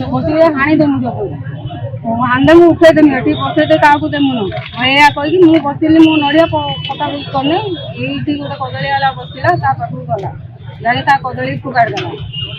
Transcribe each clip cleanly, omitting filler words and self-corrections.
बस हाणी देमु जो हाणे मुझे उठेदेमी ये बसैदे क्या देमु या कहीकि मुझे बसली मो नड़िया पता करने ये गोटे कदली वाला बसला पाखक गला जाके कदली फुगाड़देला।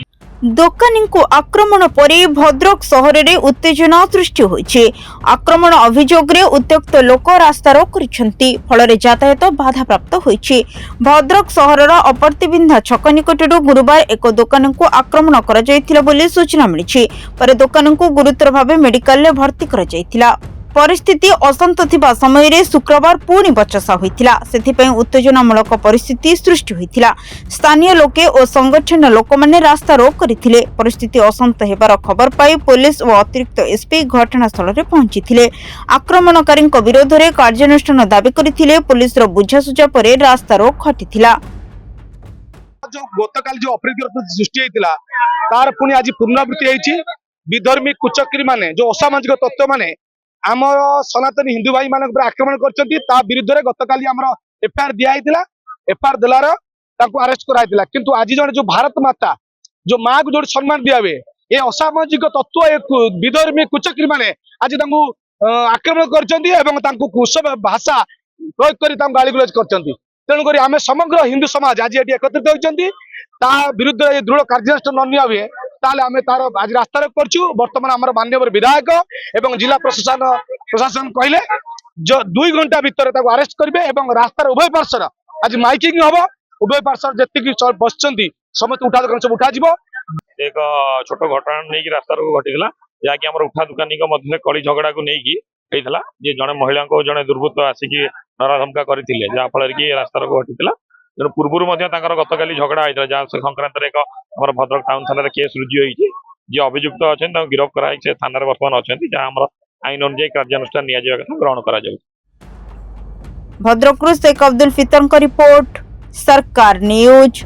दोकानी को आक्रमण पर भद्रक सहर में उत्तेजना सृष्टि होइछि। आक्रमण अभियोग रे उत्त्यक्त लोक रास्ता रोक करिसेंती, फल यातायात बाधा प्राप्त होइछि। भद्रक सहरर अपरतिबिंधा छक निकटरू गुरुवार एक दोकानी को आक्रमण करा जायथिला बोली सूचना मिलिछि। पर दोकानी को गुरुतर भावे मेडिकल रे भर्ती करा जायथिला। परिस्थिति अशांत थिबा समय रे शुक्रवार पुणी बचसा होइथिला, सेथिपई उत्तेजनामूलक परिस्थिति सृष्टि होइथिला। स्थानीय लोके और संगठन लोक माने रास्ता रोक करथिले। परिस्थिति अशांत हेबार खबर पाई पुलिस और अतिरिक्त एसपी घटनास्थल रे पहुंचीथिले। आक्रमणकारी विरोध रे कार्यानुष्ठान दाबी करथिले। पुलिस रो बुझासुझा परे रास्ता रोक हटिथिला। जो गतकाल जो अप्रीतिकर सृष्टि होइतिला तार पुणी आज पुनरावृत्ति होइछि। विधर्मी कुचक्री माने जो असामाजिक तत्व माने आम सनातनी हिंदू भाई मान आक्रमण कर विरुद्ध में गतकाली एफआईआर दिया एफआईआर देलार अरेस्ट कराइला। किंतु आज जन जो भारत माता जो माँ को जो सम्मान दिया हुए ये असामाजिक तत्व विधर्मी कुचक्री माने आज आक्रमण कर भाषा प्रयोग कर गाली गुलज कर। तेणुक आम समग्र हिंदू समाज आज ये एकत्रित होती विरुद्ध दृढ़ कार्यानुष्ठान न निया हुए ताले आमे तार आज रास्ता रोक करछु। वर्तमान हमर माननीय विधायक एवं जिला प्रशासन कहले जो 2 घंटा भीतर ताको अरेस्ट करिवे एवं रास्तार उभय पार्श्वर आज माइकिंग हबो। उभय पार्श्वर जेतिकी बसचंती समस्त उठा दुकान सब उठा जिवो। एक छोट घटना नै कि रास्ता रोक घटिला जाकि हमर उठा दुकानी को मध्य कली झगड़ा को नै कि हेइतला जे जने महिला को जने दुर्वृत्त आसिकी नरा धमका करथिले जा फल कि रास्ता रोक घटिला। तेणु पूर्व गतकाली झगड़ा होता जहाँ संक्रांत एक भद्रक टाउन थाना केस रुजु होती जी अभियुक्त अच्छा गिरफ्त कर थाना बर्तमान अच्छा जहाँ आईन अनुजाई कार्यानुष्ठान ग्रहण कर। भद्रक शेख अब्दुल फितर रिपोर्ट, सरकार न्यूज।